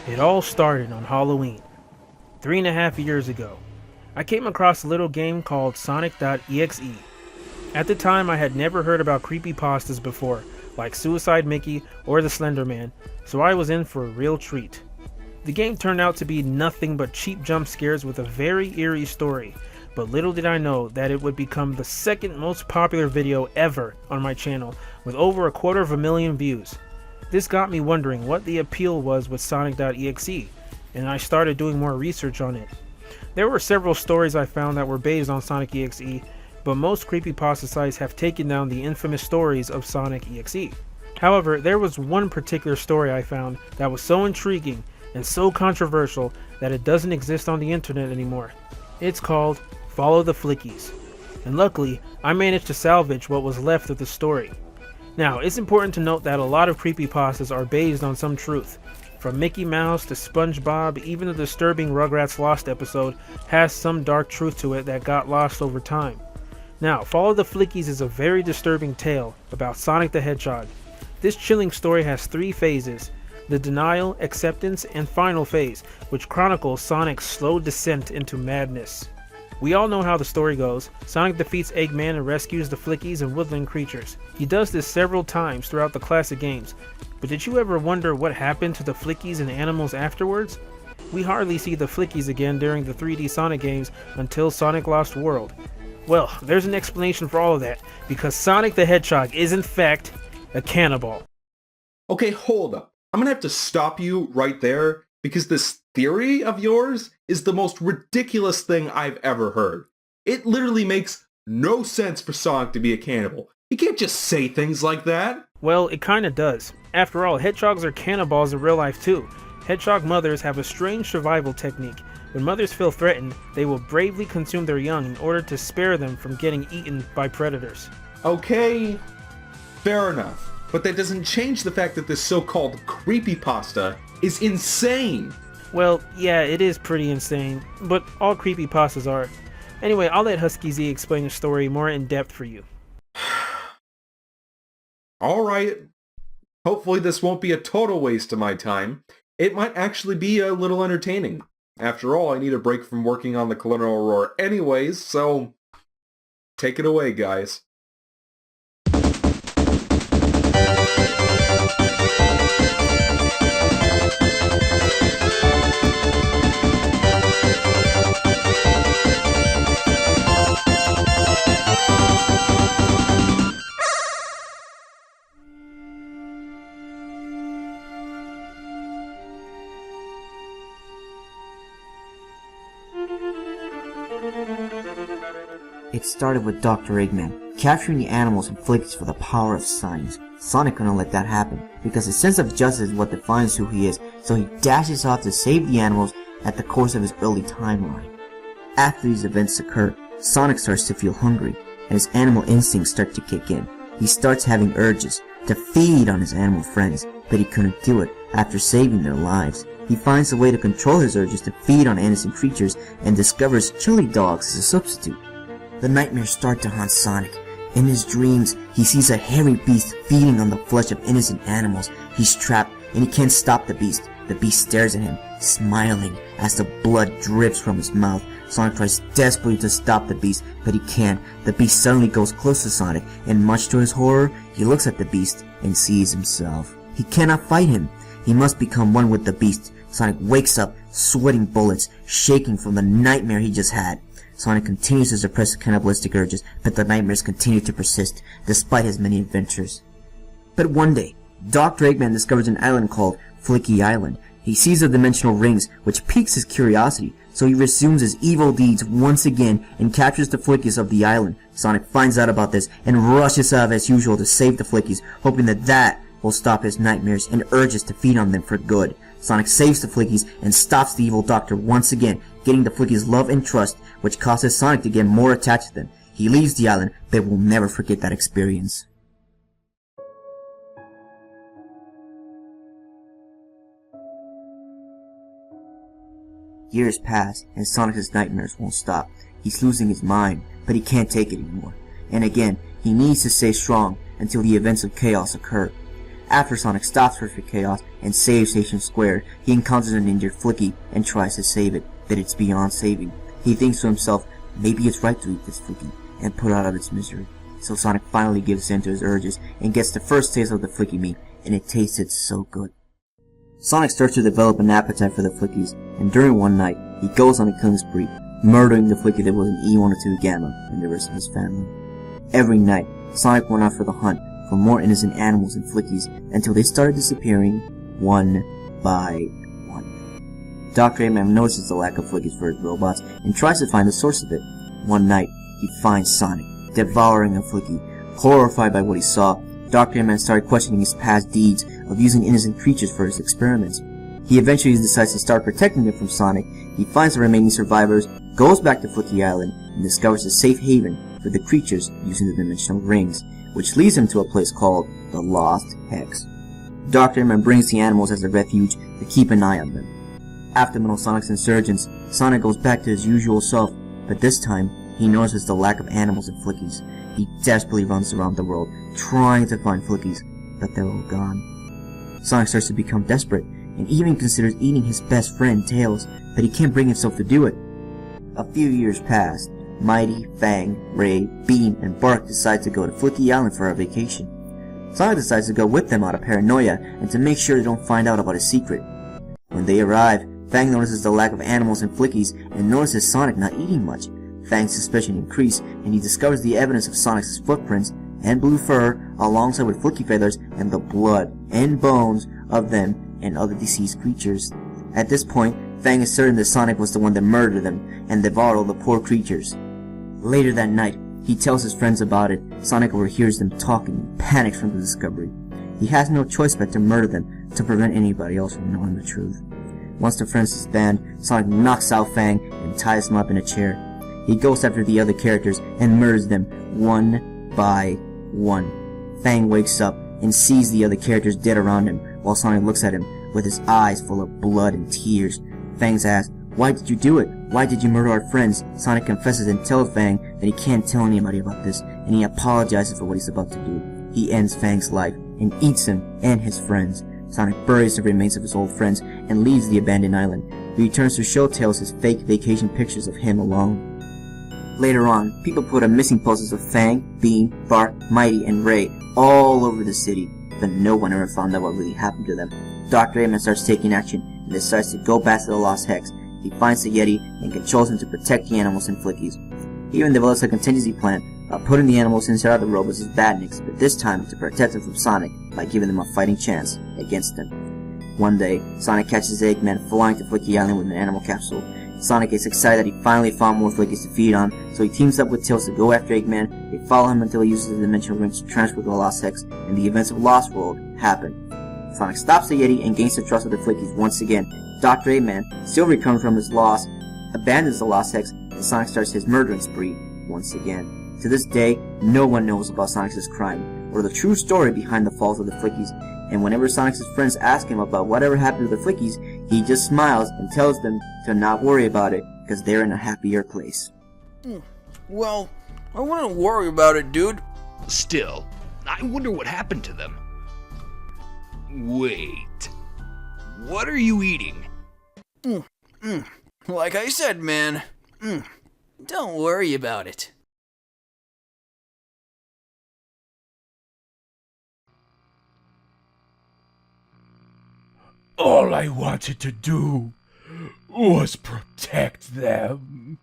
It all started on Halloween, 3.5 years ago. I came across a little game called Sonic.EXE. At the time, I had never heard about creepypastas before, like Suicide Mickey or the Slender Man, so I was in for a real treat. The game turned out to be nothing but cheap jump scares with a very eerie story, but little did I know that it would become the second most popular video ever on my channel, with over 250,000 views. This got me wondering what the appeal was with Sonic.EXE, and I started doing more research on it. There were several stories I found that were based on Sonic.EXE, but most creepypasta sites have taken down the infamous stories of Sonic.EXE. However, there was one particular story I found that was so intriguing and so controversial that it doesn't exist on the internet anymore. It's called Follow the Flickies, and luckily I managed to salvage what was left of the story. Now, it's important to note that a lot of creepypastas are based on some truth. From Mickey Mouse to SpongeBob, even the disturbing Rugrats Lost episode has some dark truth to it that got lost over time. Now, Follow the Flickies is a very disturbing tale about Sonic the Hedgehog. This chilling story has 3 phases: the denial, acceptance, and final phase, which chronicles Sonic's slow descent into madness. We all know how the story goes. Sonic defeats Eggman and rescues the Flickies and woodland creatures. He does this several times throughout the classic games, but did you ever wonder what happened to the Flickies and animals afterwards? We hardly see the Flickies again during the 3D Sonic games until Sonic Lost World. Well, there's an explanation for all of that, because Sonic the Hedgehog is in fact a cannibal. Okay, hold up. I'm gonna have to stop you right there, because this theory of yours is the most ridiculous thing I've ever heard. It literally makes no sense for Sonic to be a cannibal. You can't just say things like that. Well, it kinda does. After all, hedgehogs are cannibals in real life too. Hedgehog mothers have a strange survival technique. When mothers feel threatened, they will bravely consume their young in order to spare them from getting eaten by predators. Okay, fair enough. But that doesn't change the fact that this so-called creepypasta is insane. Well, yeah, it is pretty insane, but all creepypastas are. Anyway, I'll let Husky Z explain the story more in depth for you. Alright. Hopefully this won't be a total waste of my time. It might actually be a little entertaining. After all, I need a break from working on the Colonial Roar anyways, so take it away, guys. It started with Dr. Eggman, capturing the animals and Flickies for the power of science. Sonic couldn't let that happen, because his sense of justice is what defines who he is, so he dashes off to save the animals at the course of his early timeline. After these events occur, Sonic starts to feel hungry, and his animal instincts start to kick in. He starts having urges to feed on his animal friends, but he couldn't do it after saving their lives. He finds a way to control his urges to feed on innocent creatures and discovers chili dogs as a substitute. The nightmares start to haunt Sonic. In his dreams, he sees a hairy beast feeding on the flesh of innocent animals. He's trapped, and he can't stop the beast. The beast stares at him, smiling as the blood drips from his mouth. Sonic tries desperately to stop the beast, but he can't. The beast suddenly goes close to Sonic, and much to his horror, he looks at the beast and sees himself. He cannot fight him. He must become one with the beast. Sonic wakes up, sweating bullets, shaking from the nightmare he just had. Sonic continues to suppress cannibalistic urges, but the nightmares continue to persist, despite his many adventures. But one day, Dr. Eggman discovers an island called Flicky Island. He sees the dimensional rings, which piques his curiosity, so he resumes his evil deeds once again and captures the Flickies of the island. Sonic finds out about this and rushes out as usual to save the Flickies, hoping that will stop his nightmares and urges to feed on them for good. Sonic saves the Flickies and stops the evil doctor once again, getting the Flickies' love and trust, which causes Sonic to get more attached to them. He leaves the island, but will never forget that experience. Years pass, and Sonic's nightmares won't stop. He's losing his mind, but he can't take it anymore. And again, he needs to stay strong until the events of chaos occur. After Sonic stops Perfect Chaos and saves Station Square, he encounters an injured Flicky and tries to save it, but it's beyond saving. He thinks to himself, maybe it's right to eat this Flicky and put it out of its misery. So Sonic finally gives in to his urges and gets the first taste of the Flicky meat, and it tasted so good. Sonic starts to develop an appetite for the Flickies, and during one night, he goes on a killing spree, murdering the Flicky that was an E102 Gamma and the rest of his family. Every night, Sonic went out for the hunt for more innocent animals and Flickies until they started disappearing one by one. Dr. Eggman notices the lack of Flickies for his robots and tries to find the source of it. One night, he finds Sonic devouring a Flicky. Horrified by what he saw, Dr. Eggman started questioning his past deeds of using innocent creatures for his experiments. He eventually decides to start protecting them from Sonic. He finds the remaining survivors, goes back to Flicky Island, and discovers a safe haven for the creatures using the dimensional rings, which leads him to a place called the Lost Hex. Dr. Eggman brings the animals as a refuge to keep an eye on them. After Metal Sonic's insurgence, Sonic goes back to his usual self, but this time, he notices the lack of animals and Flickies. He desperately runs around the world, trying to find Flickies, but they're all gone. Sonic starts to become desperate, and even considers eating his best friend, Tails, but he can't bring himself to do it. A few years pass. Mighty, Fang, Ray, Beam, and Bark decide to go to Flicky Island for a vacation. Sonic decides to go with them out of paranoia and to make sure they don't find out about his secret. When they arrive, Fang notices the lack of animals and Flickies and notices Sonic not eating much. Fang's suspicion increases, and he discovers the evidence of Sonic's footprints and blue fur alongside with Flicky feathers and the blood and bones of them and other deceased creatures. At this point, Fang is certain that Sonic was the one that murdered them and devoured all the poor creatures. Later that night, he tells his friends about it. Sonic overhears them talking and panics from the discovery. He has no choice but to murder them to prevent anybody else from knowing the truth. Once the friends disband, Sonic knocks out Fang and ties him up in a chair. He goes after the other characters and murders them one by one. Fang wakes up and sees the other characters dead around him while Sonic looks at him with his eyes full of blood and tears. Fang asks, "Why did you do it? Why did you murder our friends?" Sonic confesses and tells Fang that he can't tell anybody about this, and he apologizes for what he's about to do. He ends Fang's life and eats him and his friends. Sonic buries the remains of his old friends and leaves the abandoned island. He returns to show Tails his fake vacation pictures of him alone. Later on, people put up missing posters of Fang, Beam, Bark, Mighty, and Ray all over the city, but no one ever found out what really happened to them. Dr. Eggman starts taking action and decides to go back to the Lost Hex. He finds the Yeti and controls him to protect the animals and Flickies. He even develops a contingency plan of putting the animals inside of the robots as badniks, but this time to protect them from Sonic by giving them a fighting chance against them. One day, Sonic catches Eggman flying to Flicky Island with an animal capsule. Sonic is excited that he finally found more Flickies to feed on, so he teams up with Tails to go after Eggman. They follow him until he uses the dimensional rings to transport to the Lost Hex, and the events of Lost World happen. Sonic stops the Yeti and gains the trust of the Flickies once again. Dr. Eggman, still recovering from his loss, abandons the Lost Hex, and Sonic starts his murdering spree once again. To this day, no one knows about Sonic's crime, or the true story behind the falls of the Flickies, and whenever Sonic's friends ask him about whatever happened to the Flickies, he just smiles and tells them to not worry about it, because they're in a happier place. Well, I wouldn't worry about it, dude. Still, I wonder what happened to them. Wait, what are you eating? Like I said, man. Don't worry about it. All I wanted to do was protect them.